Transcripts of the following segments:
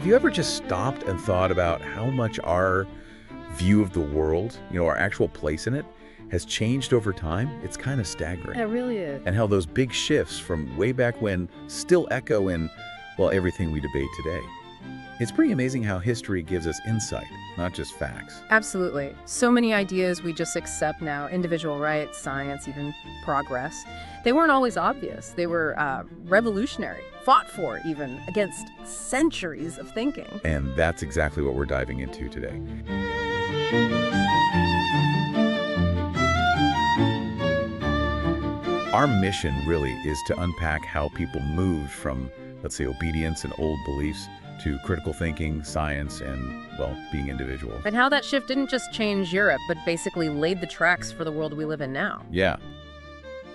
Have you ever just stopped and thought about how much our view of the world, our actual place in it, has changed over time? It's kind of staggering. It really is. And how those big shifts from way back when still echo in, well, everything we debate today. It's pretty amazing how history gives us insight, not just facts. Absolutely. So many ideas we just accept now, individual rights, science, even progress. They weren't always obvious. They were revolutionary, fought for even, against centuries of thinking. And that's exactly what we're diving into today. Our mission really is to unpack how people moved from, let's say, obedience and old beliefs to critical thinking, science, and, well, being individuals. And how that shift didn't just change Europe, but basically laid the tracks for the world we live in now. Yeah.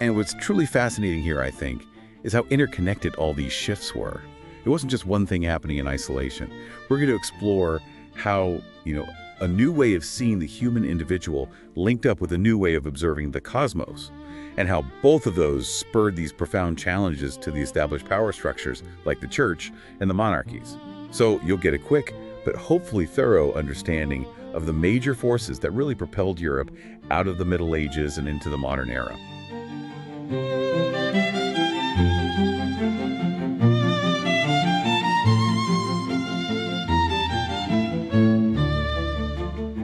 And what's truly fascinating here, I think, is how interconnected all these shifts were. It wasn't just one thing happening in isolation. We're going to explore how, a new way of seeing the human individual linked up with a new way of observing the cosmos, and how both of those spurred these profound challenges to the established power structures like the church and the monarchies. So you'll get a quick, but hopefully thorough understanding of the major forces that really propelled Europe out of the Middle Ages and into the modern era.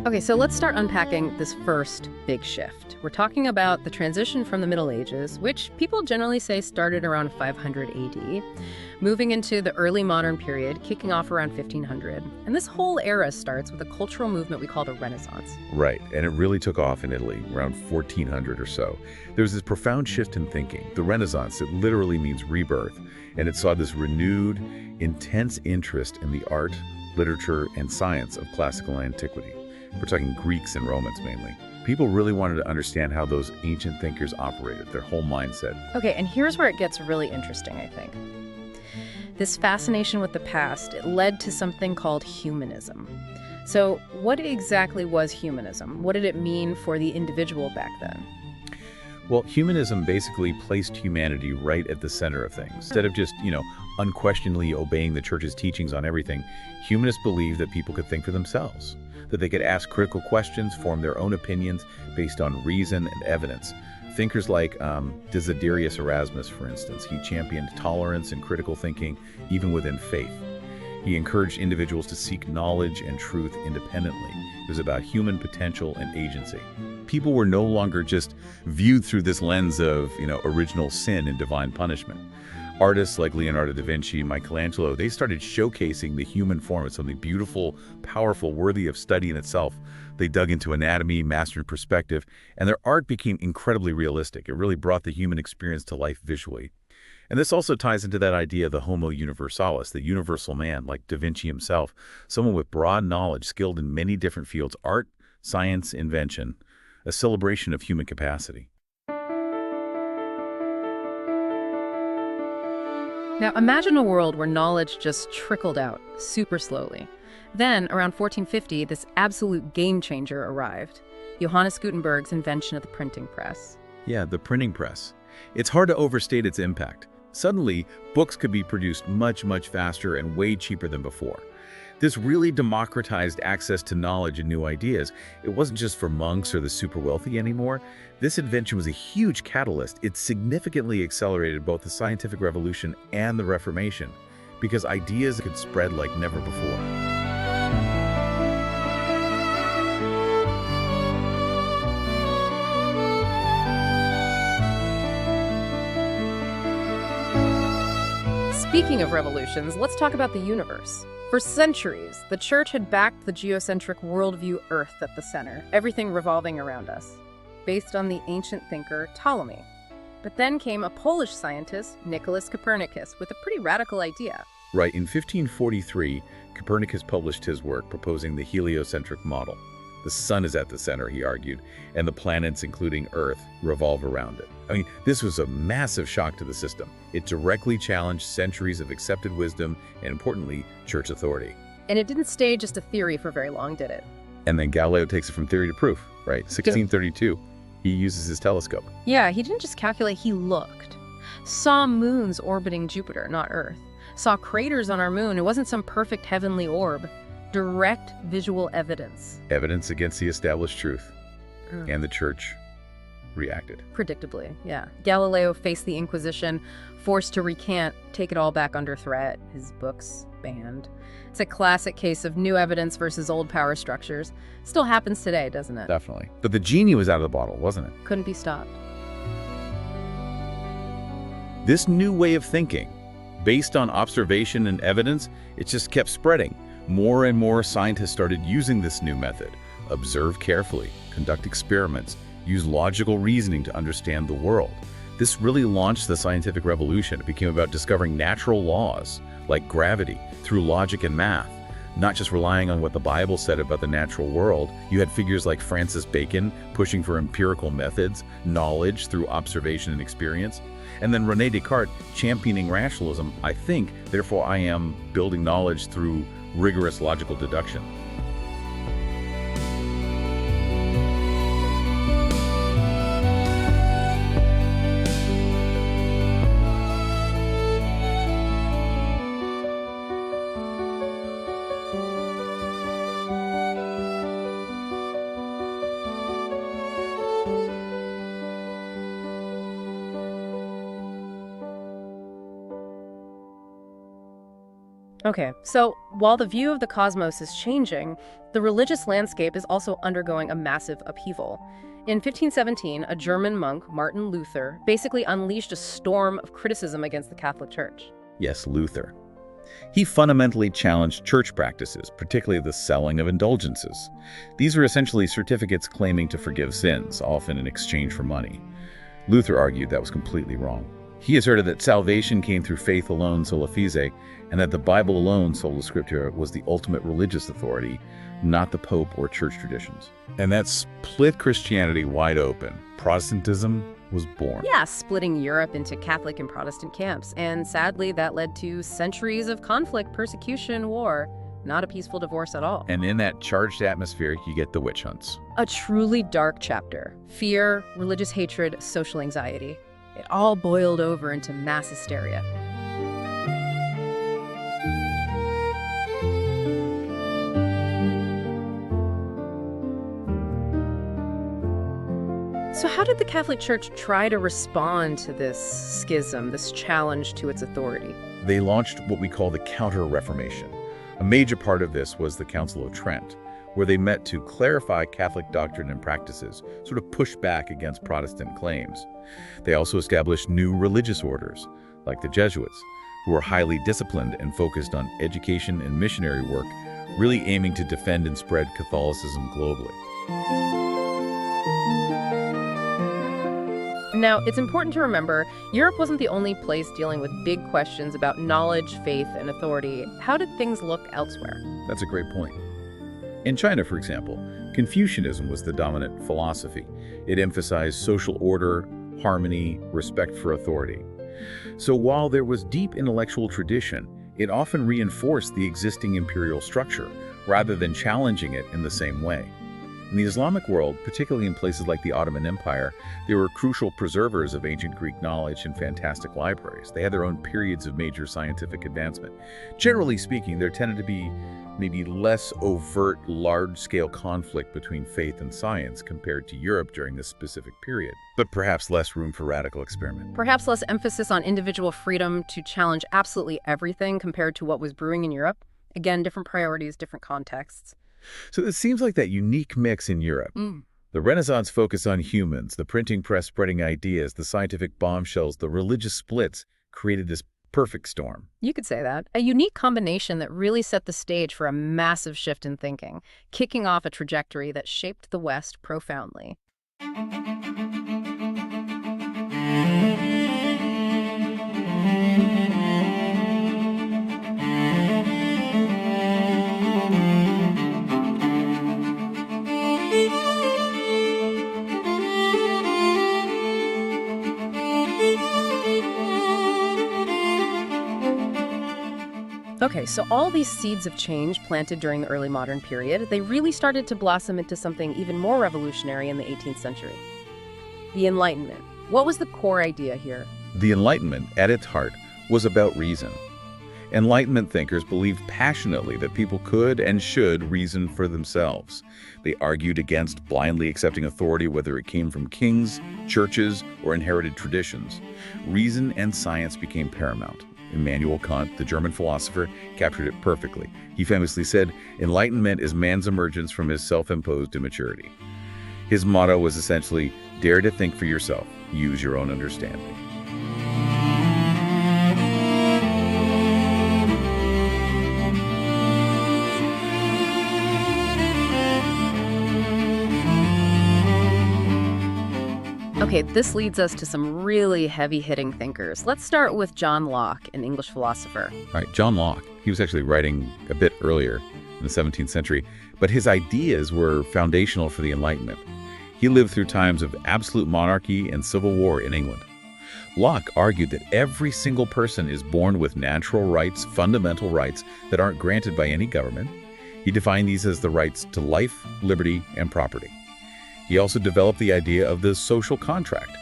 Okay, so let's start unpacking this first big shift. We're talking about the transition from the Middle Ages, which people generally say started around 500 AD, moving into the early modern period, kicking off around 1500. And this whole era starts with a cultural movement we call the Renaissance. Right, and it really took off in Italy around 1400 or so. There was this profound shift in thinking. The Renaissance, it literally means rebirth, and it saw this renewed, intense interest in the art, literature, and science of classical antiquity. We're talking Greeks and Romans mainly. People really wanted to understand how those ancient thinkers operated, their whole mindset. Okay, and here's where it gets really interesting, I think. This fascination with the past, it led to something called humanism. So what exactly was humanism? What did it mean for the individual back then? Well, humanism basically placed humanity right at the center of things. Instead of just, unquestionably obeying the church's teachings on everything, humanists believed that people could think for themselves, that they could ask critical questions, form their own opinions based on reason and evidence. Thinkers like Desiderius Erasmus, for instance, he championed tolerance and critical thinking even within faith. He encouraged individuals to seek knowledge and truth independently. It was about human potential and agency. People were no longer just viewed through this lens of, original sin and divine punishment. Artists like Leonardo da Vinci, Michelangelo, they started showcasing the human form as something beautiful, powerful, worthy of study in itself. They dug into anatomy, mastered perspective, and their art became incredibly realistic. It really brought the human experience to life visually. And this also ties into that idea of the Homo universalis, the universal man, like Da Vinci himself, someone with broad knowledge, skilled in many different fields, art, science, invention, a celebration of human capacity. Now, imagine a world where knowledge just trickled out super slowly. Then, around 1450, this absolute game changer arrived. Johannes Gutenberg's invention of the printing press. Yeah, the printing press. It's hard to overstate its impact. Suddenly, books could be produced much, much faster and way cheaper than before. This really democratized access to knowledge and new ideas. It wasn't just for monks or the super wealthy anymore. This invention was a huge catalyst. It significantly accelerated both the scientific revolution and the Reformation, because ideas could spread like never before. Speaking of revolutions, let's talk about the universe. For centuries, the church had backed the geocentric worldview Earth at the center, everything revolving around us, based on the ancient thinker Ptolemy. But then came a Polish scientist, Nicholas Copernicus, with a pretty radical idea. Right, in 1543, Copernicus published his work proposing the heliocentric model. The sun is at the center, he argued, and the planets, including Earth, revolve around it. I mean, this was a massive shock to the system. It directly challenged centuries of accepted wisdom and, importantly, church authority. And it didn't stay just a theory for very long, did it? And then Galileo takes it from theory to proof, right? 1632, he uses his telescope. Yeah, he didn't just calculate, he looked. Saw moons orbiting Jupiter, not Earth. saw craters on our moon. It wasn't some perfect heavenly orb. Direct visual evidence. Evidence against the established truth. Ugh. And the church reacted. Predictably, yeah. Galileo faced the Inquisition, forced to recant, take it all back under threat, his books banned. It's a classic case of new evidence versus old power structures. Still happens today, doesn't it? Definitely. But the genie was out of the bottle, wasn't it? Couldn't be stopped. This new way of thinking, based on observation and evidence, it just kept spreading. More and more scientists started using this new method. Observe carefully, conduct experiments, use logical reasoning to understand the world. This really launched the scientific revolution. It became about discovering natural laws, like gravity, through logic and math, not just relying on what the Bible said about the natural world. You had figures like Francis Bacon pushing for empirical methods, knowledge through observation and experience, and then René Descartes championing rationalism. I think, therefore I am, building knowledge through rigorous logical deduction. Okay, so while the view of the cosmos is changing, the religious landscape is also undergoing a massive upheaval. In 1517, a German monk, Martin Luther, basically unleashed a storm of criticism against the Catholic Church. Yes, Luther. He fundamentally challenged church practices, particularly the selling of indulgences. These were essentially certificates claiming to forgive sins, often in exchange for money. Luther argued that was completely wrong. He asserted that salvation came through faith alone, sola fide, and that the Bible alone, sola scriptura, was the ultimate religious authority, not the Pope or church traditions. And that split Christianity wide open. Protestantism was born. Yeah, splitting Europe into Catholic and Protestant camps. And sadly, that led to centuries of conflict, persecution, war. Not a peaceful divorce at all. And in that charged atmosphere, you get the witch hunts. A truly dark chapter. Fear, religious hatred, social anxiety. It all boiled over into mass hysteria. So how did the Catholic Church try to respond to this schism, this challenge to its authority? They launched what we call the Counter-Reformation. A major part of this was the Council of Trent, where they met to clarify Catholic doctrine and practices, sort of push back against Protestant claims. They also established new religious orders, like the Jesuits, who were highly disciplined and focused on education and missionary work, really aiming to defend and spread Catholicism globally. Now, it's important to remember, Europe wasn't the only place dealing with big questions about knowledge, faith, and authority. How did things look elsewhere? That's a great point. In China, for example, Confucianism was the dominant philosophy. It emphasized social order, harmony, respect for authority. So while there was deep intellectual tradition, it often reinforced the existing imperial structure, rather than challenging it in the same way. In the Islamic world, particularly in places like the Ottoman Empire, they were crucial preservers of ancient Greek knowledge and fantastic libraries. They had their own periods of major scientific advancement. Generally speaking, there tended to be maybe less overt, large-scale conflict between faith and science compared to Europe during this specific period, but perhaps less room for radical experiment. Perhaps less emphasis on individual freedom to challenge absolutely everything compared to what was brewing in Europe. Again, different priorities, different contexts. So it seems like that unique mix in Europe. The Renaissance focus on humans, the printing press spreading ideas, the scientific bombshells, the religious splits created this perfect storm. You could say that. A unique combination that really set the stage for a massive shift in thinking, kicking off a trajectory that shaped the West profoundly. Okay, so all these seeds of change planted during the early modern period, they really started to blossom into something even more revolutionary in the 18th century. The Enlightenment. What was the core idea here? The Enlightenment, at its heart, was about reason. Enlightenment thinkers believed passionately that people could and should reason for themselves. They argued against blindly accepting authority, whether it came from kings, churches, or inherited traditions. Reason and science became paramount. Immanuel Kant, the German philosopher, captured it perfectly. He famously said, "Enlightenment is man's emergence from his self-imposed immaturity." His motto was essentially, dare to think for yourself, use your own understanding. Okay, this leads us to some really heavy-hitting thinkers. Let's start with John Locke, an English philosopher. All right, John Locke, he was actually writing a bit earlier in the 17th century, but his ideas were foundational for the Enlightenment. He lived through times of absolute monarchy and civil war in England. Locke argued that every single person is born with natural rights, fundamental rights that aren't granted by any government. He defined these as the rights to life, liberty, and property. He also developed the idea of the social contract.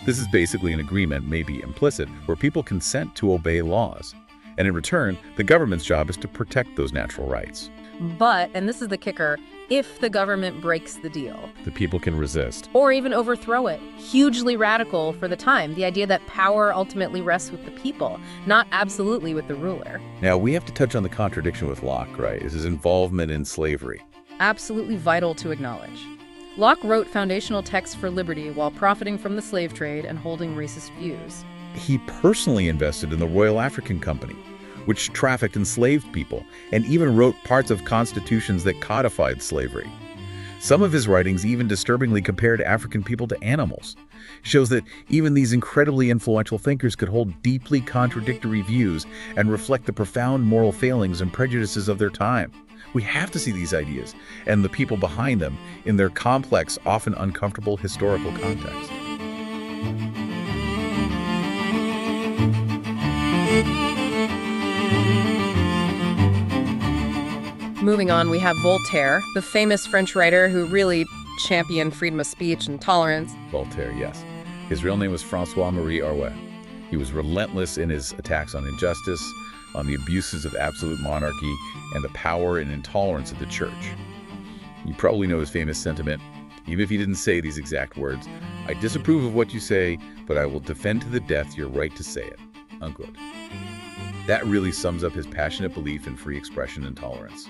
This is basically an agreement, maybe implicit, where people consent to obey laws. And in return, the government's job is to protect those natural rights. But, and this is the kicker, if the government breaks the deal, The people can resist. or even overthrow it. Hugely radical for the time, the idea that power ultimately rests with the people, not absolutely with the ruler. Now, we have to touch on the contradiction with Locke, right? Is his involvement in slavery. Absolutely vital to acknowledge. Locke wrote foundational texts for liberty while profiting from the slave trade and holding racist views. He personally invested in the Royal African Company, which trafficked enslaved people, and even wrote parts of constitutions that codified slavery. Some of his writings even disturbingly compared African people to animals. It shows that even these incredibly influential thinkers could hold deeply contradictory views and reflect the profound moral failings and prejudices of their time. We have to see these ideas and the people behind them in their complex, often uncomfortable historical context. Moving on, we have Voltaire, the famous French writer who really championed freedom of speech and tolerance. Voltaire, yes. His real name was François-Marie Arouet. He was relentless in his attacks on injustice, on the abuses of absolute monarchy, and the power and intolerance of the church. You probably know his famous sentiment, even if he didn't say these exact words, "I disapprove of what you say, but I will defend to the death your right to say it," unquote. That really sums up his passionate belief in free expression and tolerance.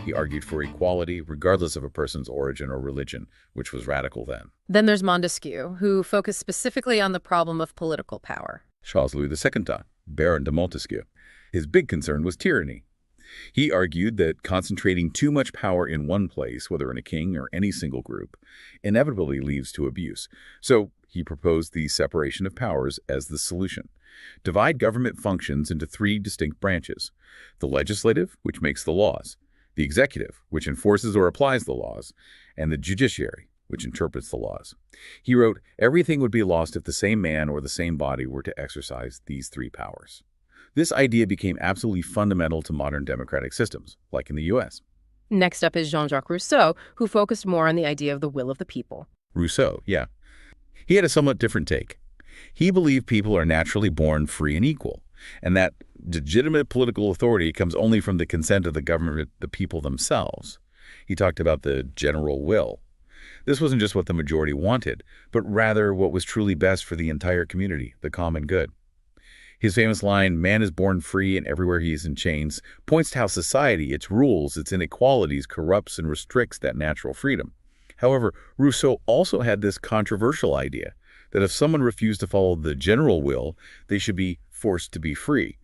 He argued for equality, regardless of a person's origin or religion, which was radical then. Then there's Montesquieu, who focused specifically on the problem of political power. Charles-Louis II, Baron de Montesquieu. His big concern was tyranny. He argued that concentrating too much power in one place, whether in a king or any single group, inevitably leads to abuse. So he proposed the separation of powers as the solution. Divide government functions into three distinct branches: the legislative, which makes the laws; the executive, which enforces or applies the laws; and the judiciary, which interprets the laws. He wrote, everything would be lost if the same man or the same body were to exercise these three powers. This idea became absolutely fundamental to modern democratic systems, like in the U.S. Next up is Jean-Jacques Rousseau, who focused more on the idea of the will of the people. Rousseau, yeah. He had a somewhat different take. He believed people are naturally born free and equal, and that legitimate political authority comes only from the consent of the government, the people themselves. He talked about the general will. This wasn't just what the majority wanted, but rather what was truly best for the entire community, the common good. His famous line, "Man is born free and everywhere he is in chains," points to how society, its rules, its inequalities, corrupts and restricts that natural freedom. However, Rousseau also had this controversial idea that if someone refused to follow the general will, they should be forced to be free,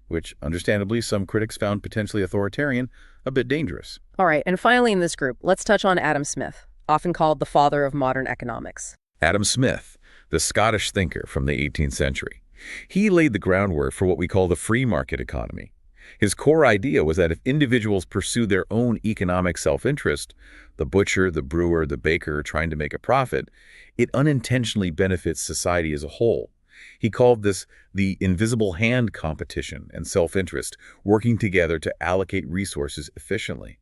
which, understandably, some critics found potentially authoritarian, a bit dangerous. All right, and finally in this group, let's touch on Adam Smith, often called the father of modern economics. Adam Smith, the Scottish thinker from the 18th century. He laid the groundwork for what we call the free market economy. His core idea was that if individuals pursue their own economic self-interest, the butcher, the brewer, the baker trying to make a profit, it unintentionally benefits society as a whole. He called this the invisible hand competition and self-interest, working together to allocate resources efficiently.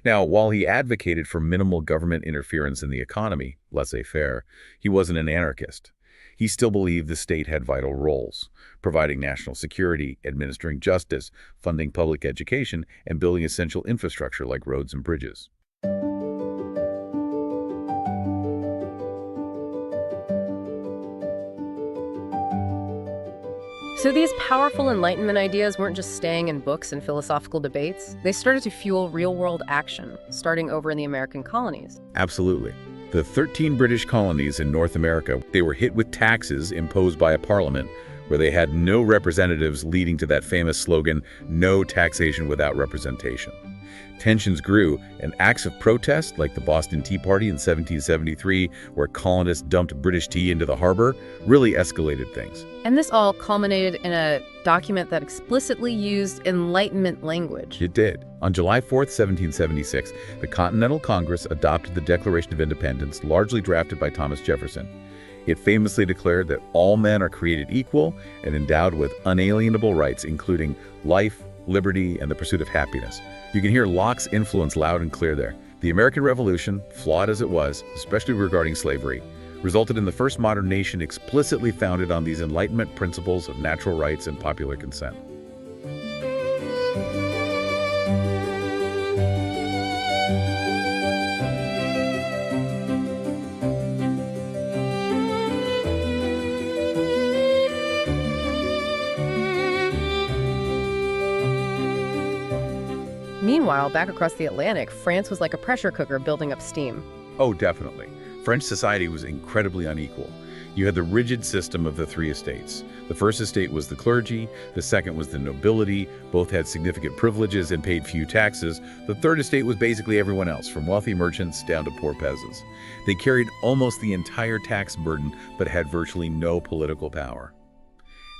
Now, while he advocated for minimal government interference in the economy, laissez-faire, he wasn't an anarchist. He still believed the state had vital roles, providing national security, administering justice, funding public education, and building essential infrastructure like roads and bridges. So these powerful Enlightenment ideas weren't just staying in books and philosophical debates. They started to fuel real-world action, starting over in the American colonies. Absolutely. The 13 British colonies in North America, they were hit with taxes imposed by a parliament where they had no representatives, leading to that famous slogan, "No taxation without representation." Tensions grew, and acts of protest, like the Boston Tea Party in 1773, where colonists dumped British tea into the harbor, really escalated things. And this all culminated in a document that explicitly used Enlightenment language. It did. On July 4th, 1776, the Continental Congress adopted the Declaration of Independence, largely drafted by Thomas Jefferson. It famously declared that all men are created equal and endowed with unalienable rights, including life, liberty, and the pursuit of happiness. You can hear Locke's influence loud and clear there. The American Revolution, flawed as it was, especially regarding slavery, resulted in the first modern nation explicitly founded on these Enlightenment principles of natural rights and popular consent. Meanwhile, back across the Atlantic, France was like a pressure cooker building up steam. Oh, definitely. French society was incredibly unequal. You had the rigid system of the three estates. The first estate was the clergy, the second was the nobility, both had significant privileges and paid few taxes. The third estate was basically everyone else, from wealthy merchants down to poor peasants. They carried almost the entire tax burden, but had virtually no political power.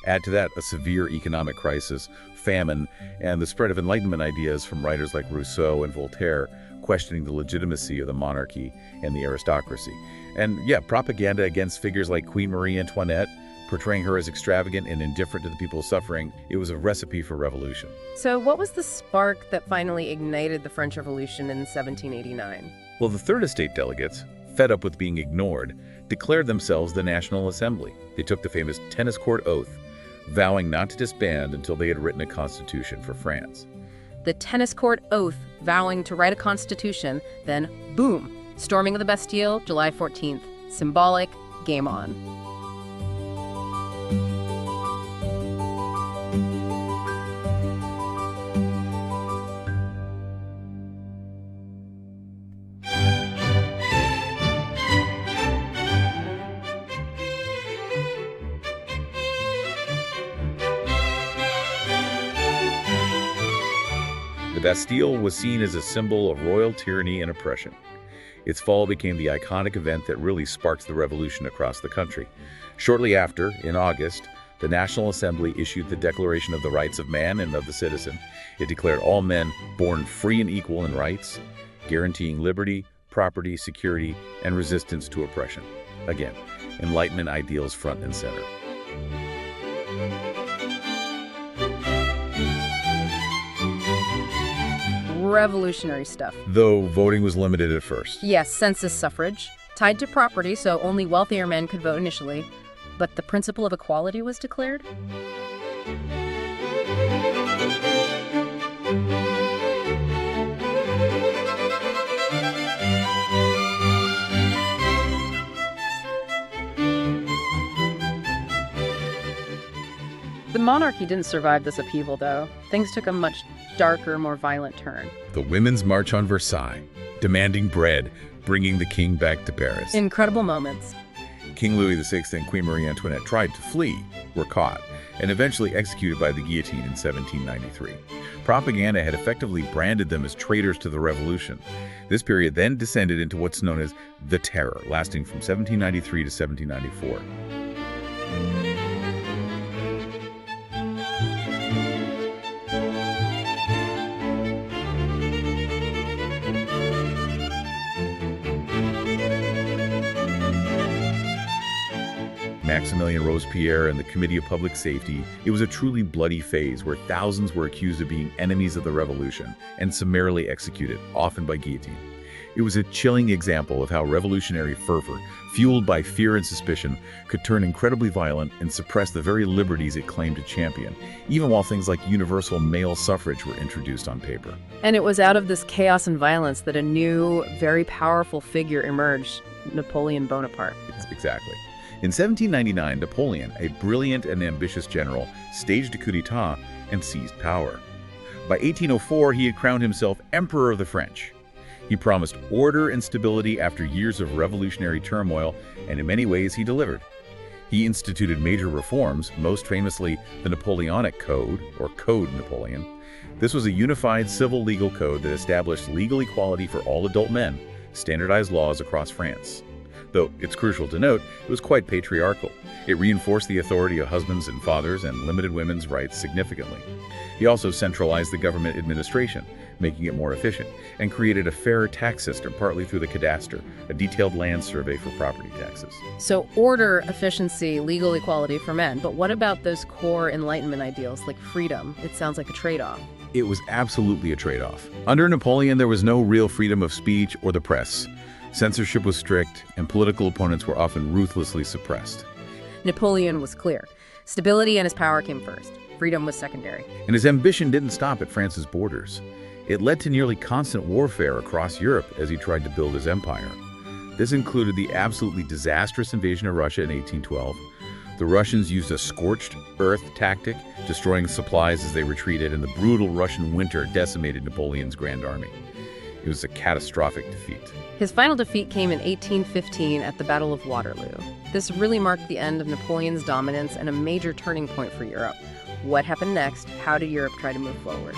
Add to that a severe economic crisis, famine, and the spread of Enlightenment ideas from writers like Rousseau and Voltaire, questioning the legitimacy of the monarchy and the aristocracy. And yeah, propaganda against figures like Queen Marie Antoinette, portraying her as extravagant and indifferent to the people suffering. It was a recipe for revolution. So what was the spark that finally ignited the French Revolution in 1789? Well, the Third Estate delegates, fed up with being ignored, declared themselves the National Assembly. They took the famous tennis court oath, vowing not to disband until they had written a constitution for France. The tennis court oath, vowing to write a constitution, then boom, storming of the Bastille, July 14th. Symbolic, game on. The Bastille was seen as a symbol of royal tyranny and oppression. Its fall became the iconic event that really sparked the revolution across the country. Shortly after, in August, the National Assembly issued the Declaration of the Rights of Man and of the Citizen. It declared all men born free and equal in rights, guaranteeing liberty, property, security, and resistance to oppression. Again, Enlightenment ideals front and center. Revolutionary stuff. Though voting was limited at first. Yes, census suffrage, tied to property, so only wealthier men could vote initially. But the principle of equality was declared? The monarchy didn't survive this upheaval, though. Things took a much darker, more violent turn. The Women's March on Versailles, demanding bread, bringing the king back to Paris. Incredible moments. King Louis VI and Queen Marie Antoinette tried to flee, were caught, and eventually executed by the guillotine in 1793. Propaganda had effectively branded them as traitors to the revolution. This period then descended into what's known as the Terror, lasting from 1793 to 1794. Maximilien Robespierre and the Committee of Public Safety, it was a truly bloody phase where thousands were accused of being enemies of the revolution and summarily executed, often by guillotine. It was a chilling example of how revolutionary fervor, fueled by fear and suspicion, could turn incredibly violent and suppress the very liberties it claimed to champion, even while things like universal male suffrage were introduced on paper. And it was out of this chaos and violence that a new, very powerful figure emerged, Napoleon Bonaparte. Exactly. In 1799, Napoleon, a brilliant and ambitious general, staged a coup d'etat and seized power. By 1804, he had crowned himself Emperor of the French. He promised order and stability after years of revolutionary turmoil, and in many ways he delivered. He instituted major reforms, most famously the Napoleonic Code, or Code Napoleon. This was a unified civil legal code that established legal equality for all adult men, standardized laws across France. Though it's crucial to note, it was quite patriarchal. It reinforced the authority of husbands and fathers and limited women's rights significantly. He also centralized the government administration, making it more efficient, and created a fairer tax system, partly through the cadastre, a detailed land survey for property taxes. So order, efficiency, legal equality for men. But what about those core Enlightenment ideals like freedom? It sounds like a trade-off. It was absolutely a trade-off. Under Napoleon, there was no real freedom of speech or the press. Censorship was strict, and political opponents were often ruthlessly suppressed. Napoleon was clear. Stability and his power came first. Freedom was secondary. And his ambition didn't stop at France's borders. It led to nearly constant warfare across Europe as he tried to build his empire. This included the absolutely disastrous invasion of Russia in 1812. The Russians used a scorched earth tactic, destroying supplies as they retreated, and the brutal Russian winter decimated Napoleon's Grand Army. It was a catastrophic defeat. His final defeat came in 1815 at the Battle of Waterloo. This really marked the end of Napoleon's dominance and a major turning point for Europe. What happened next? How did Europe try to move forward?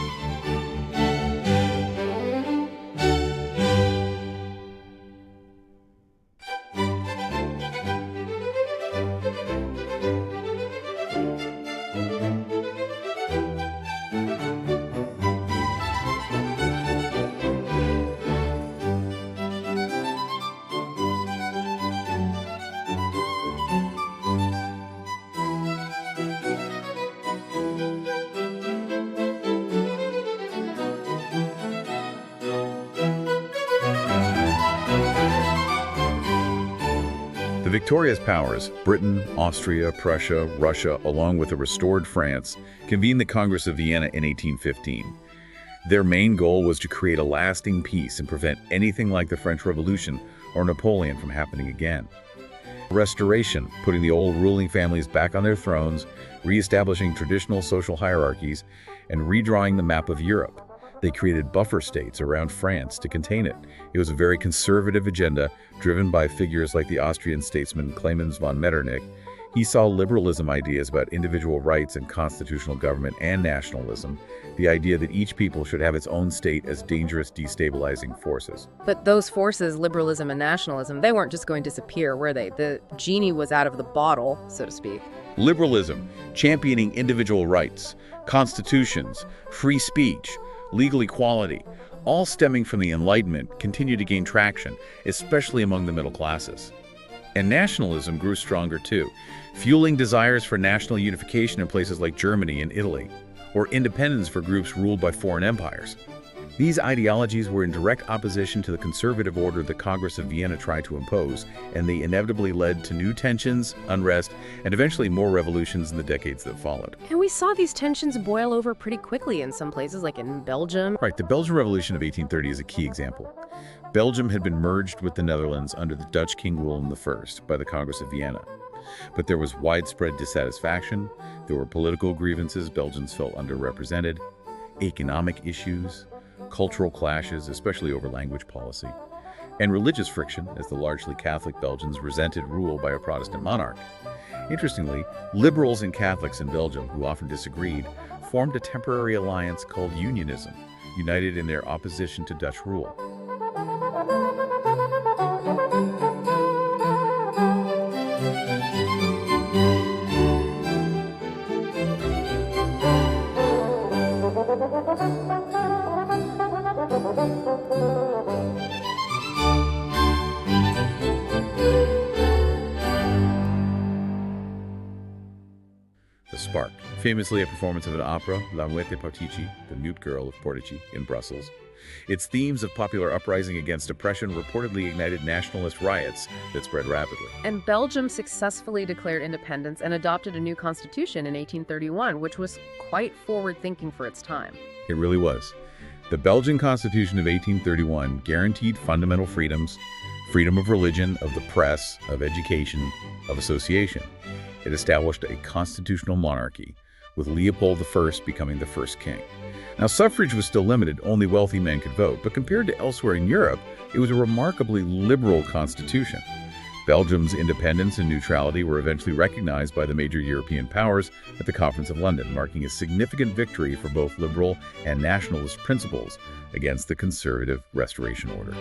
The victorious powers, Britain, Austria, Prussia, Russia, along with a restored France, convened the Congress of Vienna in 1815. Their main goal was to create a lasting peace and prevent anything like the French Revolution or Napoleon from happening again. Restoration, putting the old ruling families back on their thrones, re-establishing traditional social hierarchies, and redrawing the map of Europe. They created buffer states around France to contain it. It was a very conservative agenda driven by figures like the Austrian statesman Clemens von Metternich. He saw liberalism ideas about individual rights and constitutional government and nationalism, the idea that each people should have its own state as dangerous, destabilizing forces. But those forces, liberalism and nationalism, they weren't just going to disappear, were they? The genie was out of the bottle, so to speak. Liberalism, championing individual rights, constitutions, free speech, legal equality, all stemming from the Enlightenment, continued to gain traction, especially among the middle classes. And nationalism grew stronger too, fueling desires for national unification in places like Germany and Italy, or independence for groups ruled by foreign empires. These ideologies were in direct opposition to the conservative order the Congress of Vienna tried to impose, and they inevitably led to new tensions, unrest, and eventually more revolutions in the decades that followed. And we saw these tensions boil over pretty quickly in some places, like in Belgium. Right, the Belgian Revolution of 1830 is a key example. Belgium had been merged with the Netherlands under the Dutch King Willem I by the Congress of Vienna. But there was widespread dissatisfaction, there were political grievances Belgians felt underrepresented, economic issues, cultural clashes, especially over language policy, and religious friction as the largely Catholic Belgians resented rule by a Protestant monarch. Interestingly, liberals and Catholics in Belgium, who often disagreed, formed a temporary alliance called Unionism, united in their opposition to Dutch rule. The Spark, famously a performance of an opera, La Muette Portici, The Mute Girl of Portici, in Brussels. Its themes of popular uprising against oppression reportedly ignited nationalist riots that spread rapidly. And Belgium successfully declared independence and adopted a new constitution in 1831, which was quite forward-thinking for its time. It really was. The Belgian Constitution of 1831 guaranteed fundamental freedoms, freedom of religion, of the press, of education, of association. It established a constitutional monarchy, with Leopold I becoming the first king. Now, suffrage was still limited, only wealthy men could vote, but compared to elsewhere in Europe, it was a remarkably liberal constitution. Belgium's independence and neutrality were eventually recognized by the major European powers at the Conference of London, marking a significant victory for both liberal and nationalist principles against the conservative Restoration Order.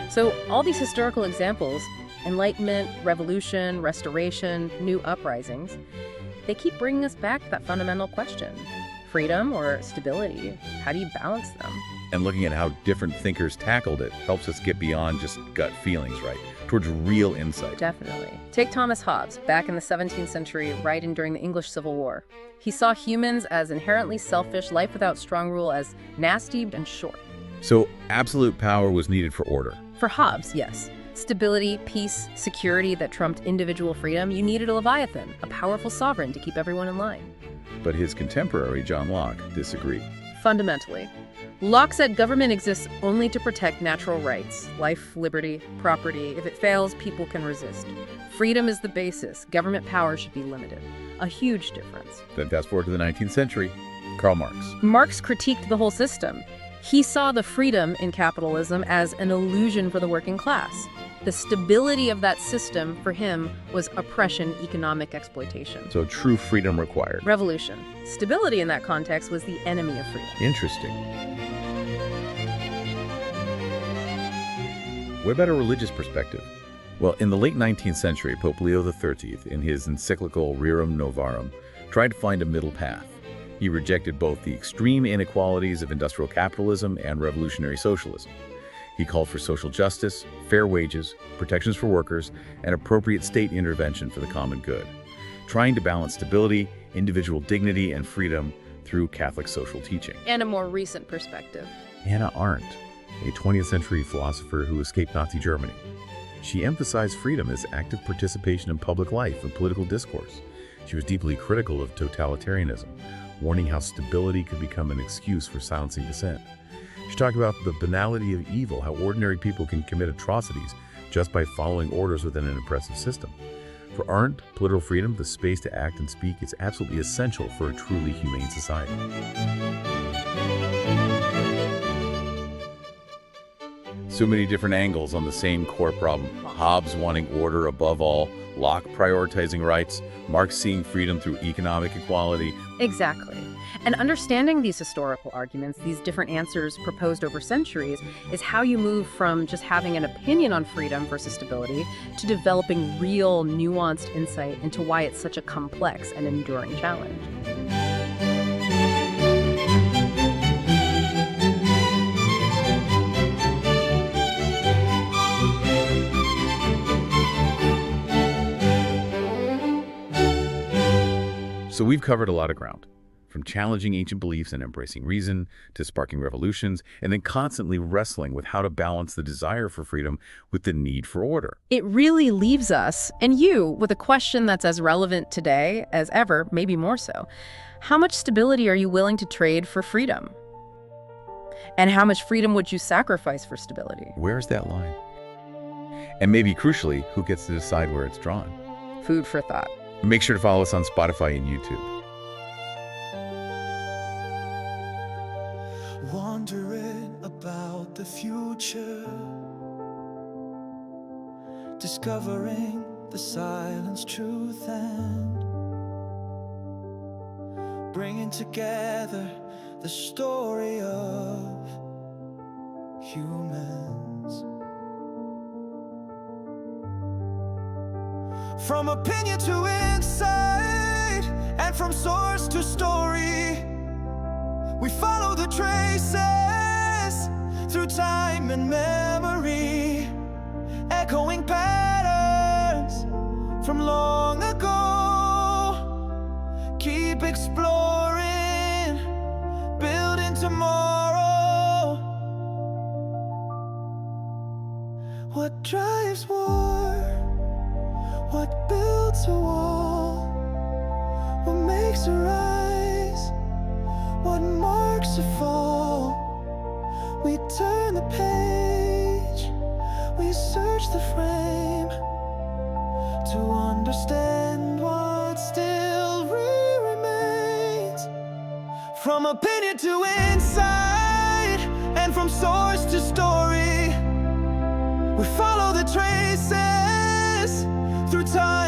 So all these historical examples, Enlightenment, Revolution, Restoration, new uprisings, they keep bringing us back to that fundamental question. Freedom or stability? How do you balance them? And looking at how different thinkers tackled it helps us get beyond just gut feelings, right? Towards real insight. Definitely. Take Thomas Hobbes, back in the 17th century, writing during the English Civil War. He saw humans as inherently selfish, life without strong rule as nasty and short. So absolute power was needed for order. For Hobbes, yes. Stability, peace, security that trumped individual freedom, you needed a Leviathan, a powerful sovereign to keep everyone in line. But his contemporary, John Locke, disagreed. Fundamentally, Locke said government exists only to protect natural rights, life, liberty, property. If it fails, people can resist. Freedom is the basis. Government power should be limited. A huge difference. Then fast forward to the 19th century, Karl Marx. Marx critiqued the whole system. He saw the freedom in capitalism as an illusion for the working class. The stability of that system, for him, was oppression, economic exploitation. So true freedom required. Revolution. Stability in that context was the enemy of freedom. Interesting. What about a religious perspective? Well, in the late 19th century, Pope Leo XIII, in his encyclical Rerum Novarum, tried to find a middle path. He rejected both the extreme inequalities of industrial capitalism and revolutionary socialism. He called for social justice, fair wages, protections for workers, and appropriate state intervention for the common good, trying to balance stability, individual dignity, and freedom through Catholic social teaching. And a more recent perspective. Hannah Arendt, a 20th century philosopher who escaped Nazi Germany. She emphasized freedom as active participation in public life and political discourse. She was deeply critical of totalitarianism, warning how stability could become an excuse for silencing dissent. She talked about the banality of evil, how ordinary people can commit atrocities just by following orders within an oppressive system. For Arendt, political freedom, the space to act and speak, is absolutely essential for a truly humane society. So many different angles on the same core problem. Hobbes wanting order above all, Locke prioritizing rights, Marx seeing freedom through economic equality. Exactly. And understanding these historical arguments, these different answers proposed over centuries, is how you move from just having an opinion on freedom versus stability to developing real, nuanced insight into why it's such a complex and enduring challenge. So we've covered a lot of ground, from challenging ancient beliefs and embracing reason, to sparking revolutions, and then constantly wrestling with how to balance the desire for freedom with the need for order. It really leaves us, and you, with a question that's as relevant today as ever, maybe more so. How much stability are you willing to trade for freedom? And how much freedom would you sacrifice for stability? Where's that line? And maybe crucially, who gets to decide where it's drawn? Food for thought. Make sure to follow us on Spotify and YouTube. Wondering about the future, discovering the silence, truth, and bringing together the story of humans. From opinion to insight and from source to story, we follow the traces through time and memory, echoing patterns from long ago. Keep exploring, building tomorrow. What drives war? What builds a wall? What makes a rise? What marks a fall? We turn the page, we search the frame to understand what still remains. From opinion to insight, and from source to story, we follow the traces through time